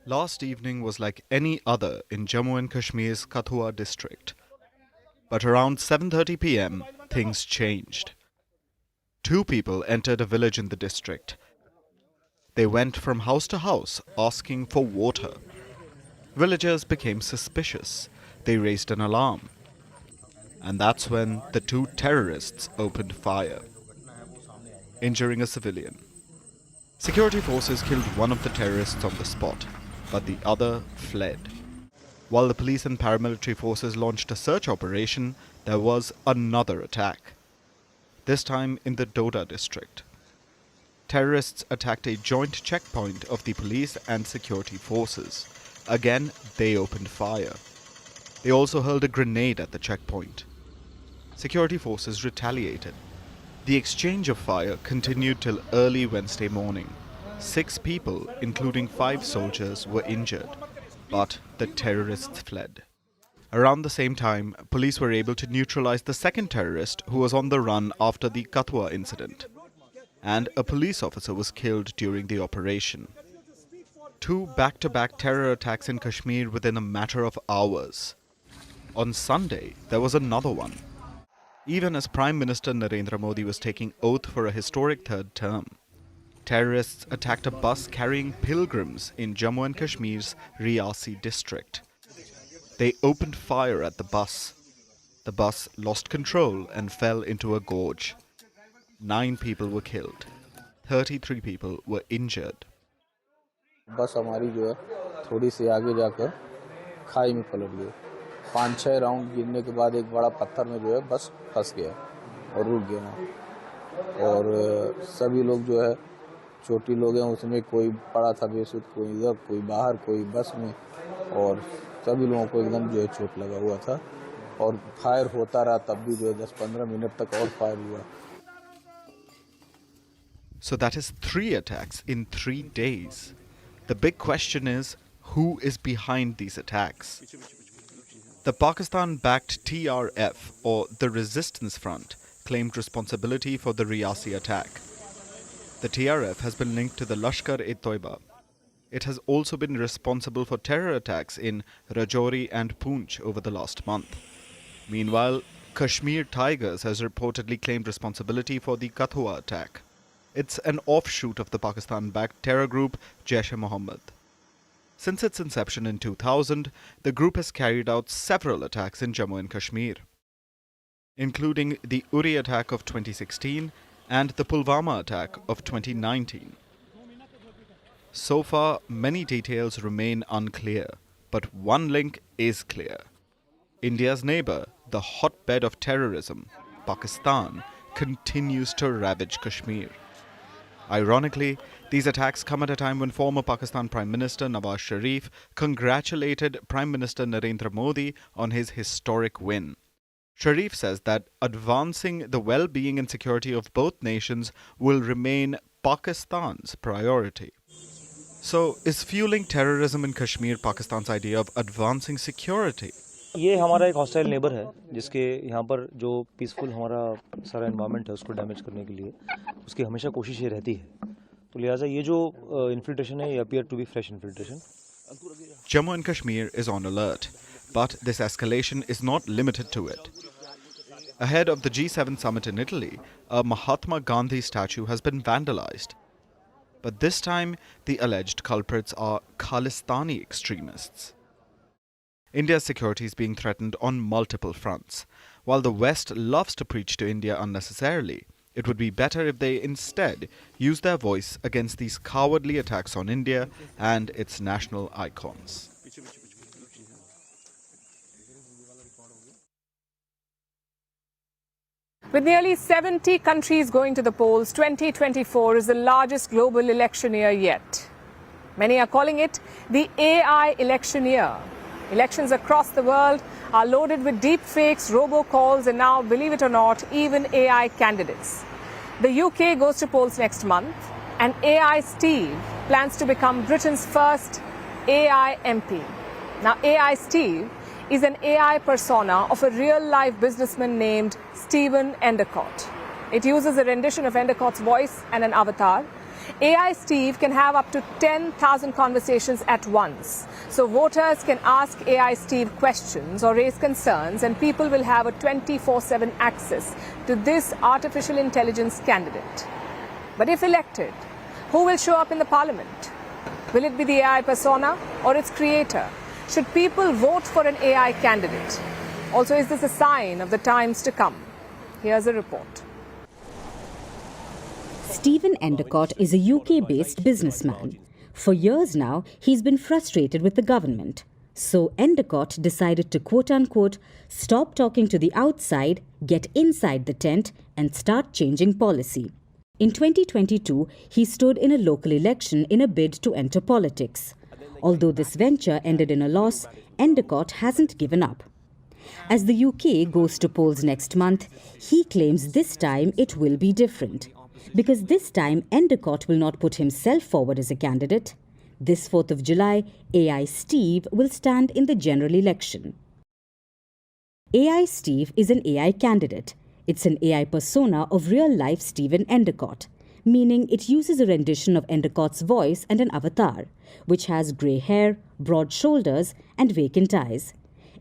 Last evening was like any other in Jammu and Kashmir's Kathua district. But around 7:30 p.m., things changed. 2 people entered a village in the district. They went from house to house asking for water. Villagers became suspicious. They raised an alarm. And that's when the 2 terrorists opened fire, injuring a civilian. Security forces killed one of the terrorists on the spot, but the other fled. While the police and paramilitary forces launched a search operation, there was another attack. This time in the Doda district. Terrorists attacked a joint checkpoint of the police and security forces. Again, they opened fire. They also hurled a grenade at the checkpoint. Security forces retaliated. The exchange of fire continued till early Wednesday morning. 6 people, including 5 soldiers, were injured, but the terrorists fled. Around the same time, police were able to neutralize the second terrorist who was on the run after the Kathua incident. And a police officer was killed during the operation. 2 back-to-back terror attacks in Kashmir within a matter of hours. On Sunday, there was another one. Even as Prime Minister Narendra Modi was taking oath for a historic 3rd term, terrorists attacked a bus carrying pilgrims in Jammu and Kashmir's Riyasi district. They opened fire at the bus. The bus lost control and fell into a gorge. 9 people were killed. 33 people were injured. बस हमारी जो है थोड़ी सी आगे जाकर खाई में पलट गई। 5-6 राउंड गिरने के बाद एक बड़ा पत्थर में जो है बस फंस गया और रुक गया वहाँ। और सभी लोग जो है छोटी लोग हैं, उसमें कोई पड़ा था बेसुध, कोई इधर, कोई बाहर, कोई बस में, और सभी लोगों को एकदम जो है चोट लगा हुआ था। और फायर होता रहा, तब भी जो है 10-15 मिनट तक और फायर हुआ। So that is 3 attacks in 3 days. The big question is, who is behind these attacks? The Pakistan-backed TRF, or the Resistance Front, claimed responsibility for the Riyasi attack. The TRF has been linked to the Lashkar-e-Toiba. It has also been responsible for terror attacks in Rajouri and Poonch over the last month. Meanwhile, Kashmir Tigers has reportedly claimed responsibility for the Kathua attack. It's an offshoot of the Pakistan-backed terror group Jaish-e-Mohammed. Since its inception in 2000, the group has carried out several attacks in Jammu and Kashmir, including the Uri attack of 2016 and the Pulwama attack of 2019. So far, many details remain unclear, but one link is clear. India's neighbor, the hotbed of terrorism, Pakistan, continues to ravage Kashmir. Ironically, these attacks come at a time when former Pakistan Prime Minister Nawaz Sharif congratulated Prime Minister Narendra Modi on his historic win. Sharif says that advancing the well-being and security of both nations will remain Pakistan's priority. So, is fueling terrorism in Kashmir Pakistan's idea of advancing security? ये हमारा एक hostile neighbour है जिसके यहाँ पर जो peaceful हमारा सारा एनवायरनमेंट है उसको डैमेज करने के लिए उसकी हमेशा कोशिश ये रहती है तो लिहाजा ये जो इन्फिल्ट्रेशन है ये appear to be fresh infiltration Jammu and Kashmir is on alert, but this escalation is not limited to it. Ahead of the G7 summit in Italy, a Mahatma Gandhi statue has been vandalized. But this time, the alleged culprits are Khalistani extremists. India's security is being threatened on multiple fronts. While the West loves to preach to India unnecessarily, it would be better if they instead use their voice against these cowardly attacks on India and its national icons. With nearly 70 countries going to the polls, 2024 is the largest global election year yet. Many are calling it the AI election year. Elections across the world are loaded with deep fakes, robocalls, and now, believe it or not, even AI candidates. The UK goes to polls next month, and AI Steve plans to become Britain's first AI MP. Now, AI Steve is an AI persona of a real-life businessman named Stephen Endicott. It uses a rendition of Endicott's voice and an avatar. AI Steve can have up to 10,000 conversations at once. So voters can ask AI Steve questions or raise concerns, and people will have a 24/7 access to this artificial intelligence candidate. But if elected, who will show up in the parliament? Will it be the AI persona or its creator? Should people vote for an AI candidate? Also, is this a sign of the times to come? Here's a report. Stephen Endicott is a UK-based businessman. For years now, he's been frustrated with the government. So Endicott decided to quote-unquote stop talking to the outside, get inside the tent and start changing policy. In 2022, he stood in a local election in a bid to enter politics. Although this venture ended in a loss, Endicott hasn't given up. As the UK goes to polls next month, he claims this time it will be different. Because this time, Endicott will not put himself forward as a candidate. This 4th of July, AI Steve will stand in the general election. AI Steve is an AI candidate. It's an AI persona of real-life Stephen Endicott, meaning it uses a rendition of Endicott's voice and an avatar, which has grey hair, broad shoulders, and vacant eyes.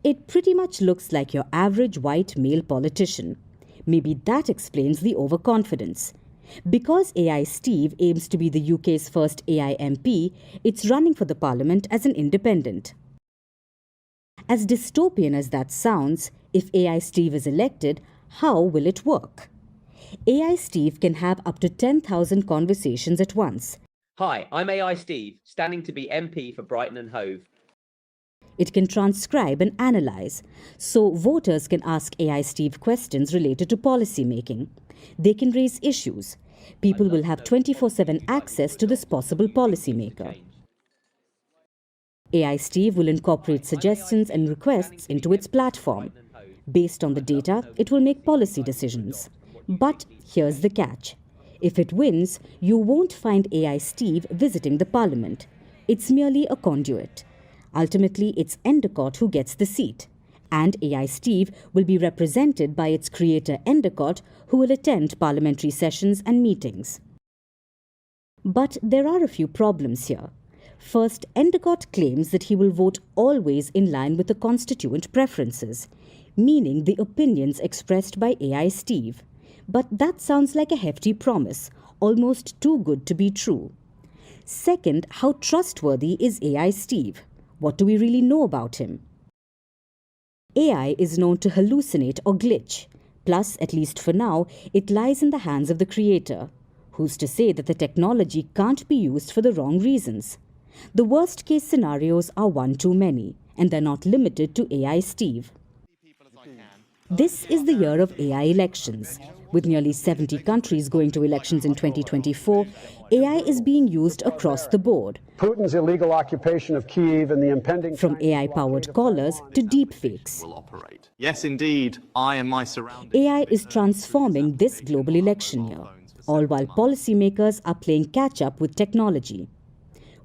It pretty much looks like your average white male politician. Maybe that explains the overconfidence. Because AI Steve aims to be the UK's first AI MP, it's running for the parliament as an independent. As dystopian as that sounds, if AI Steve is elected, how will it work? AI Steve can have up to 10,000 conversations at once. Hi, I'm AI Steve, standing to be MP for Brighton and Hove. It can transcribe and analyse, so voters can ask AI Steve questions related to policy making. They can raise issues. People will have 24/7 access to this possible policymaker. AI Steve will incorporate suggestions and requests into its platform. Based on the data, it will make policy decisions. But here's the catch. If it wins, you won't find AI Steve visiting the parliament. It's merely a conduit. Ultimately, it's Endicott who gets the seat. And AI Steve will be represented by its creator Endicott, who will attend parliamentary sessions and meetings. But there are a few problems here. First, Endicott claims that he will vote always in line with the constituent preferences, meaning the opinions expressed by AI Steve. But that sounds like a hefty promise, almost too good to be true. Second, how trustworthy is AI Steve? What do we really know about him? AI is known to hallucinate or glitch. Plus, at least for now, it lies in the hands of the creator. Who's to say that the technology can't be used for the wrong reasons? The worst case scenarios are one too many, and they're not limited to AI Steve. This is the year of AI elections. With nearly 70 countries going to elections in 2024, AI is being used across the board. Putin's illegal occupation of Kyiv and the impending... From AI-powered callers to deepfakes. Yes, indeed, I and my surroundings... AI is transforming this global election year, all while policymakers are playing catch-up with technology.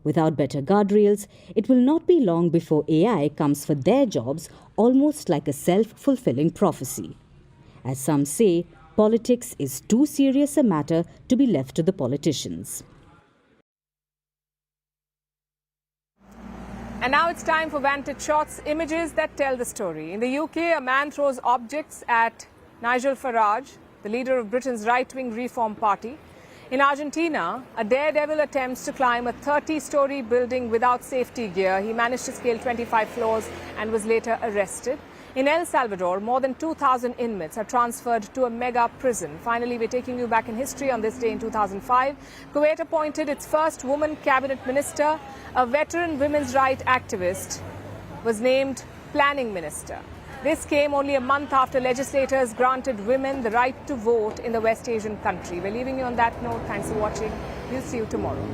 Without better guardrails, it will not be long before AI comes for their jobs, almost like a self-fulfilling prophecy. As some say, politics is too serious a matter to be left to the politicians. And now it's time for Vantage Shots, images that tell the story. In the UK, a man throws objects at Nigel Farage, the leader of Britain's right-wing Reform Party. In Argentina, a daredevil attempts to climb a 30-story building without safety gear. He managed to scale 25 floors and was later arrested. In El Salvador, more than 2,000 inmates are transferred to a mega prison. Finally, we're taking you back in history on this day in 2005. Kuwait appointed its first woman cabinet minister. A veteran women's rights activist was named planning minister. This came only a month after legislators granted women the right to vote in the West Asian country. We're leaving you on that note. Thanks for watching. We'll see you tomorrow.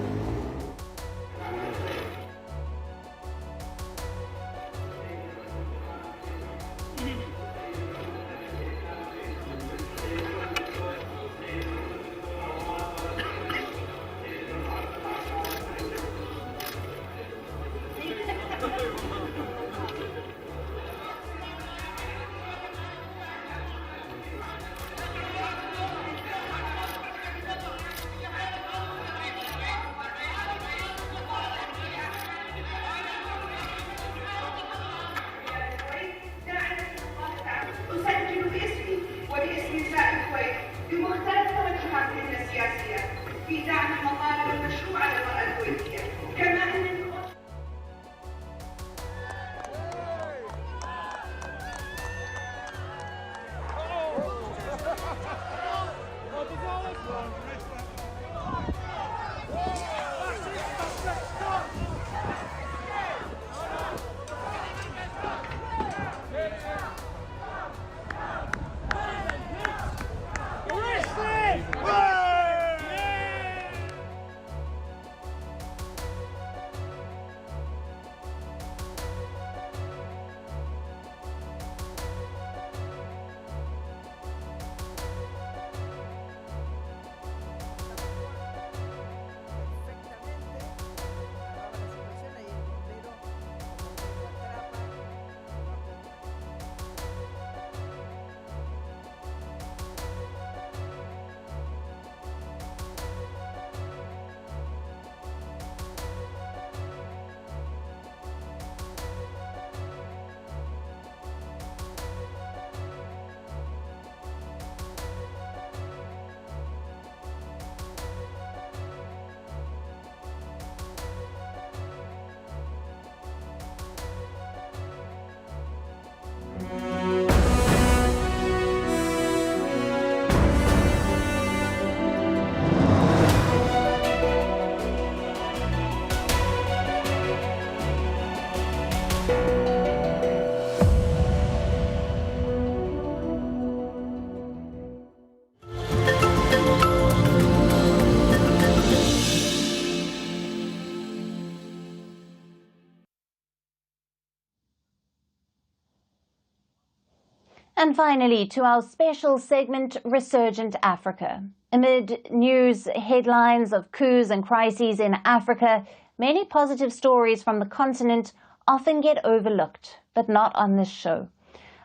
And finally, to our special segment, Resurgent Africa. Amid news headlines of coups and crises in Africa, many positive stories from the continent often get overlooked, but not on this show.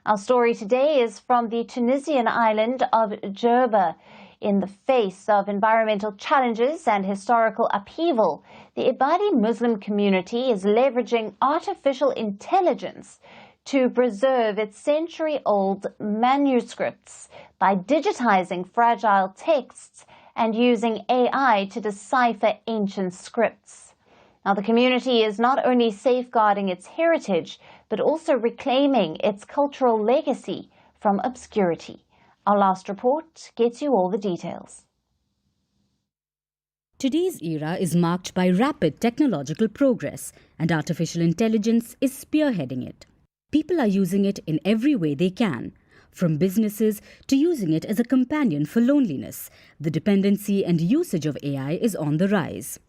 Our story today is from the Tunisian island of Jerba. In the face of environmental challenges and historical upheaval, the Ibadi Muslim community is leveraging artificial intelligence to preserve its century-old manuscripts by digitizing fragile texts and using AI to decipher ancient scripts. Now, the community is not only safeguarding its heritage, but also reclaiming its cultural legacy from obscurity. Our last report gets you all the details. Today's era is marked by rapid technological progress, and artificial intelligence is spearheading it. People are using it in every way they can, from businesses to using it as a companion for loneliness. The dependency and usage of AI is on the rise.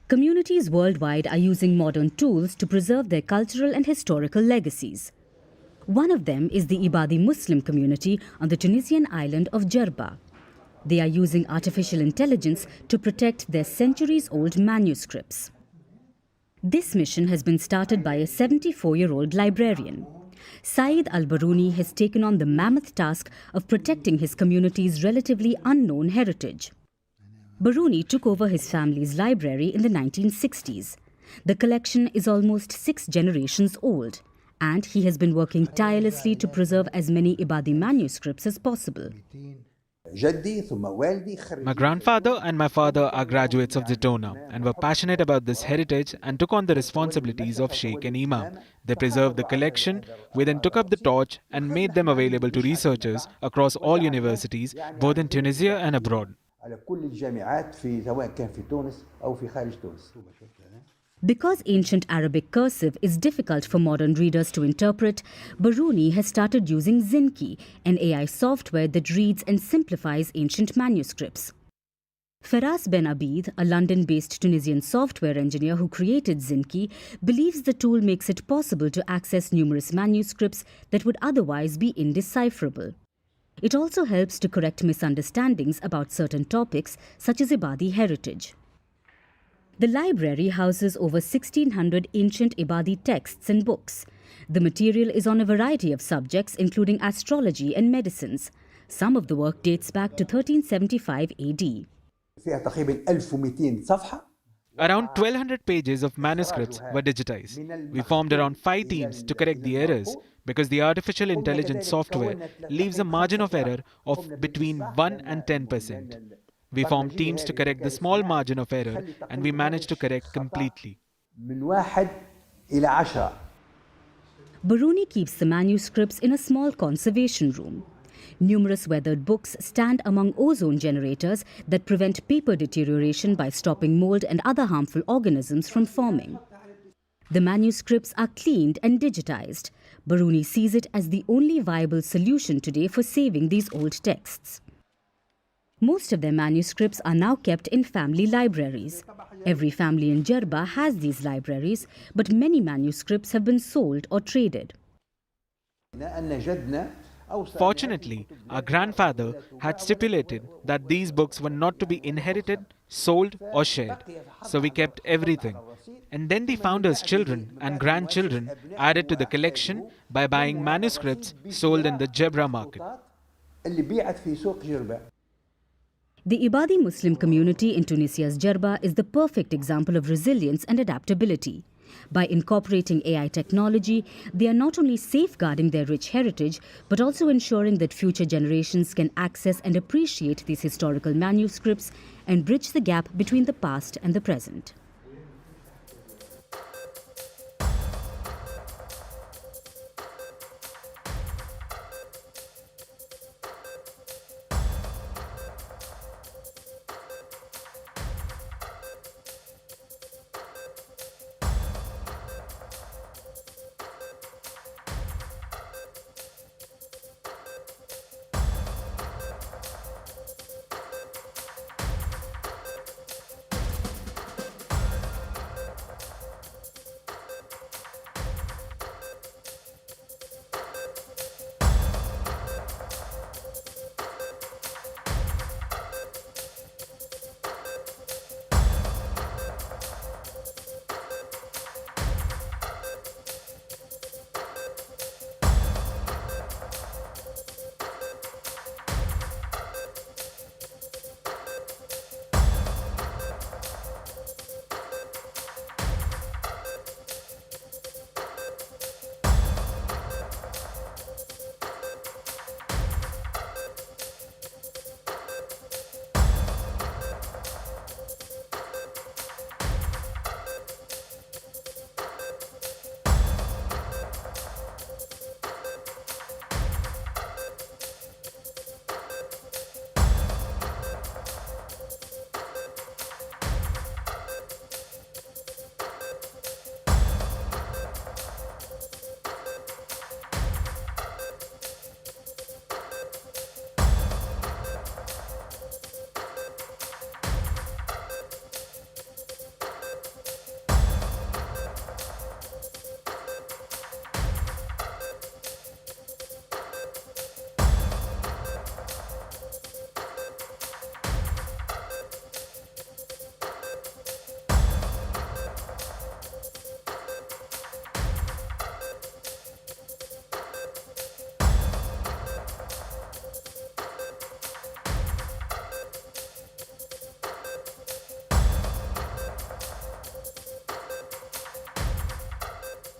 Communities worldwide are using modern tools to preserve their cultural and historical legacies. One of them is the Ibadi Muslim community on the Tunisian island of Jerba. They are using artificial intelligence to protect their centuries-old manuscripts. This mission has been started by a 74-year-old librarian. Saeed Al-Barouni has taken on the mammoth task of protecting his community's relatively unknown heritage. Barouni took over his family's library in the 1960s. The collection is almost 6 generations old, and he has been working tirelessly to preserve as many Ibadi manuscripts as possible. My grandfather and my father are graduates of Zitona and were passionate about this heritage and took on the responsibilities of sheikh and imam. They preserved the collection. We then took up the torch and made them available to researchers across all universities, both in Tunisia and abroad. Because ancient Arabic cursive is difficult for modern readers to interpret, Biruni has started using Zinki, an AI software that reads and simplifies ancient manuscripts. Feras Ben Abid, a London-based Tunisian software engineer who created Zinki, believes the tool makes it possible to access numerous manuscripts that would otherwise be indecipherable. It also helps to correct misunderstandings about certain topics, such as Ibadi heritage. The library houses over 1,600 ancient Ibadi texts and books. The material is on a variety of subjects, including astrology and medicines. Some of the work dates back to 1375 AD. Around 1,200 pages of manuscripts were digitized. We formed around 5 teams to correct the errors because the artificial intelligence software leaves a margin of error of between 1 and 10%. We formed teams to correct the small margin of error and we managed to correct completely. Biruni keeps the manuscripts in a small conservation room. Numerous weathered books stand among ozone generators that prevent paper deterioration by stopping mold and other harmful organisms from forming. The manuscripts are cleaned and digitized. Biruni sees it as the only viable solution today for saving these old texts. Most of their manuscripts are now kept in family libraries. Every family in Jerba has these libraries, but many manuscripts have been sold or traded. Fortunately, our grandfather had stipulated that these books were not to be inherited, sold or shared. So we kept everything. And then the founder's children and grandchildren added to the collection by buying manuscripts sold in the Jebra market. The Ibadi Muslim community in Tunisia's Jerba is the perfect example of resilience and adaptability. By incorporating AI technology, they are not only safeguarding their rich heritage, but also ensuring that future generations can access and appreciate these historical manuscripts and bridge the gap between the past and the present.